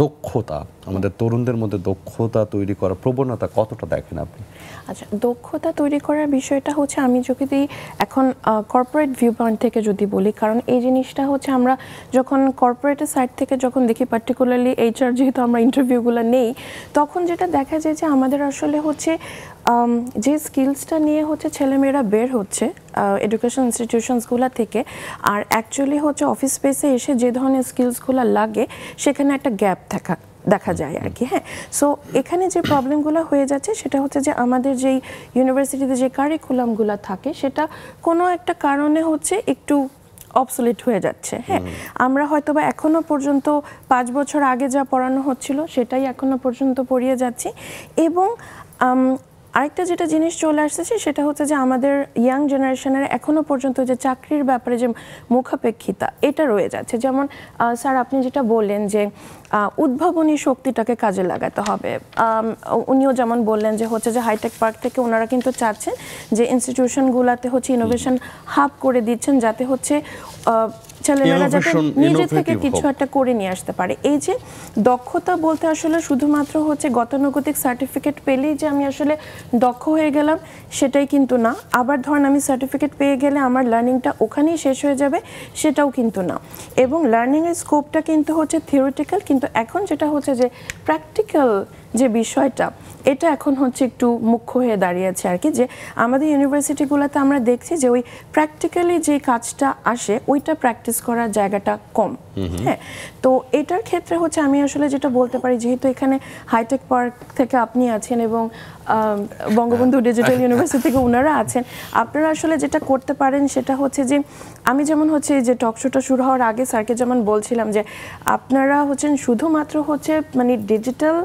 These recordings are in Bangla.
দক্ষতা আমাদের তরুণদের মধ্যে দক্ষতা তৈরি করার প্রবণতা কতটা দেখেন আপনি? আচ্ছা, দক্ষতা তৈরি করার বিষয়টা হচ্ছে আমি যদি এখন কর্পোরেট ভিউ পয়েন্ট থেকে যদি বলি, কারণ এই জিনিসটা হচ্ছে আমরা যখন কর্পোরেটের সাইড থেকে যখন দেখি, পার্টিকুলারলি এইচআর যেহেতু আমরা ইন্টারভিউগুলো নেই, তখন যেটা দেখা যায় যে আমাদের আসলে হচ্ছে যে স্কিলসটা নিয়ে হচ্ছে ছেলেমেয়েরা বের হচ্ছে এডুকেশন ইনস্টিটিউশনসগুলো থেকে, আর অ্যাকচুয়ালি হচ্ছে অফিস স্পেসে এসে যে ধরনের স্কিলসগুলো লাগে সেখানে একটা গ্যাপ দেখা যায় আর কি। হ্যাঁ, সো এখানে যে প্রবলেমগুলো হয়ে যাচ্ছে সেটা হচ্ছে যে আমাদের যেই ইউনিভার্সিটিতে যে কারিকুলামগুলো থাকে সেটা কোনো একটা কারণে হচ্ছে একটু অবসোলিট হয়ে যাচ্ছে। হ্যাঁ, আমরা হয়তো বা এখনো পর্যন্ত 5 বছর আগে যা পড়ানো হচ্ছিল সেটাই এখনো পর্যন্ত পড়িয়ে যাচ্ছি। এবং আরেকটা যেটা জিনিস চলে আসছে সেটা হচ্ছে যে আমাদের ইয়াং জেনারেশনের এখনো পর্যন্ত যে চাকরির ব্যাপারে যে মুখাপেক্ষিতা এটা রয়ে যাচ্ছে। যেমন স্যার আপনি যেটা বললেন যে উদ্ভাবনী শক্তিটাকে কাজে লাগাতে হবে, উনিও যেমন বললেন যে হচ্ছে যে হাইটেক পার্ক থেকে ওনারা কিন্তু চাচ্ছেন যে ইনস্টিটিউশনগুলোতে হচ্ছে ইনোভেশন হাব করে দিচ্ছেন, যাতে হচ্ছে ছেলেমেয়েরা যাতে নিজে থেকে কিছু একটা করে নিয়ে আসতে পারে। এই যে দক্ষতা বলতে আসলে শুধুমাত্র হচ্ছে গতানুগতিক সার্টিফিকেট পেলেই যে আমি আসলে দক্ষ হয়ে গেলাম সেটাই কিন্তু না। আবার ধরেন আমি সার্টিফিকেট পেয়ে গেলে আমার লার্নিংটা ওখানেই শেষ হয়ে যাবে, সেটাও কিন্তু না। এবং লার্নিংয়ের স্কোপটা কিন্তু হচ্ছে থিওরিটিক্যাল, কিন্তু এখন যেটা হচ্ছে যে প্র্যাকটিক্যাল যে বিষয়টা এটা এখন হচ্ছে একটু মুখ্য হয়ে দাঁড়িয়েছে আর কি। যে আমাদের ইউনিভার্সিটিগুলোতে আমরা দেখছি যে ওই প্র্যাকটিক্যালি যে কাজটা আসে ওইটা প্র্যাকটিস করার জায়গাটা কম। হ্যাঁ, তো এটার ক্ষেত্রে হচ্ছে আমি আসলে যেটা বলতে পারি, যেহেতু এখানে হাইটেক পার্ক থেকে আপনি আছেন এবং বঙ্গবন্ধু ডিজিটাল ইউনিভার্সিটি থেকে ওনারা আছেন, আপনারা আসলে যেটা করতে পারেন সেটা হচ্ছে যে আমি যেমন হচ্ছে যে টক শোটা শুরু হওয়ার আগে স্যারকে যেমন বলছিলাম যে আপনারা হচ্ছেন শুধুমাত্র হচ্ছে মানে ডিজিটাল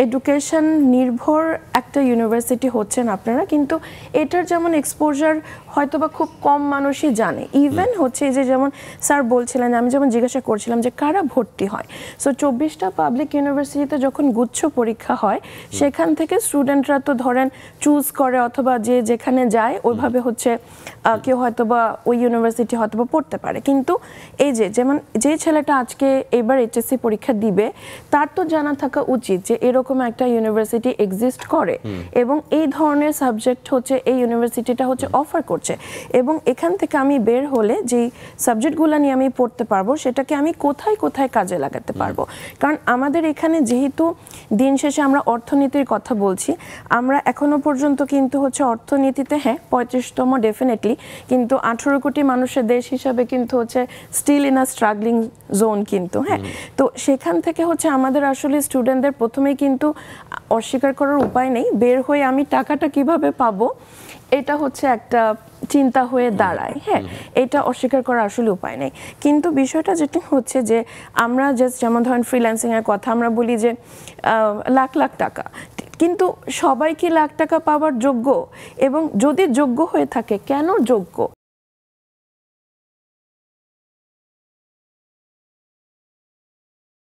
এডুকেশন নির্ভর একটা ইউনিভার্সিটি হচ্ছেন আপনারা, কিন্তু এটার যেমন এক্সপোজার হয়তো বা খুব কম মানুষই জানে। ইভেন হচ্ছে যে যেমন স্যার বলছিলেন, আমি যেমন জিজ্ঞাসা করছিলাম যে কারা ভর্তি হয়, সো 24টা পাবলিক ইউনিভার্সিটিতে যখন গুচ্ছ পরীক্ষা হয় সেখান থেকে স্টুডেন্টরা তো ধরেন চুজ করে অথবা যে যেখানে যায় ওইভাবে হচ্ছে কেউ হয়তো বা ওই ইউনিভার্সিটি হয়তো বা পড়তে পারে। কিন্তু এই যে যেমন যে ছেলেটা আজকে এবার এইচএসসি পরীক্ষা দিবে তার তো জানা থাকা উচিত যে এরকম একটা ইউনিভার্সিটি এক্সিস্ট করে এবং এই ধরনের সাবজেক্ট হচ্ছে এই ইউনিভার্সিটিটা হচ্ছে অফার করছে, এবং এখান থেকে আমি বের হলে যেই সাবজেক্টগুলো নিয়ে আমি পড়তে পারবো সেটাকে আমি কোথায় কোথায় কাজে লাগাতে পারবো। কারণ আমাদের এখানে যেহেতু দিন শেষে আমরা অর্থনীতির কথা বলছি, আমরা এখনো পর্যন্ত কিন্তু হচ্ছে অর্থনীতিতে হ্যাঁ 35তম ডেফিনেটলি, কিন্তু 18 কোটি মানুষের দেশ হিসাবে কিন্তু হচ্ছে still in a struggling zone কিন্তু। হ্যাঁ, তো সেখান থেকে হচ্ছে আমাদের আসলে স্টুডেন্টদের প্রথমেই কিন্তু অস্বীকার করার উপায় নেই, বের হয়ে আমি টাকাটা কিভাবে পাবো এটা হচ্ছে একটা চিন্তা হয়ে দাঁড়ায়। হ্যাঁ, এটা অস্বীকার করার আসলে উপায় নেই। কিন্তু বিষয়টা যেটা হচ্ছে যে আমরা যেমন ধরেন ফ্রিল্যান্সিং এর কথা আমরা বলি যে লাখ লাখ টাকা, কিন্তু সবাই কি লাখ টাকা পাওয়ার যোগ্য? এবং যদি যোগ্য হয়ে থাকে কেন যোগ্য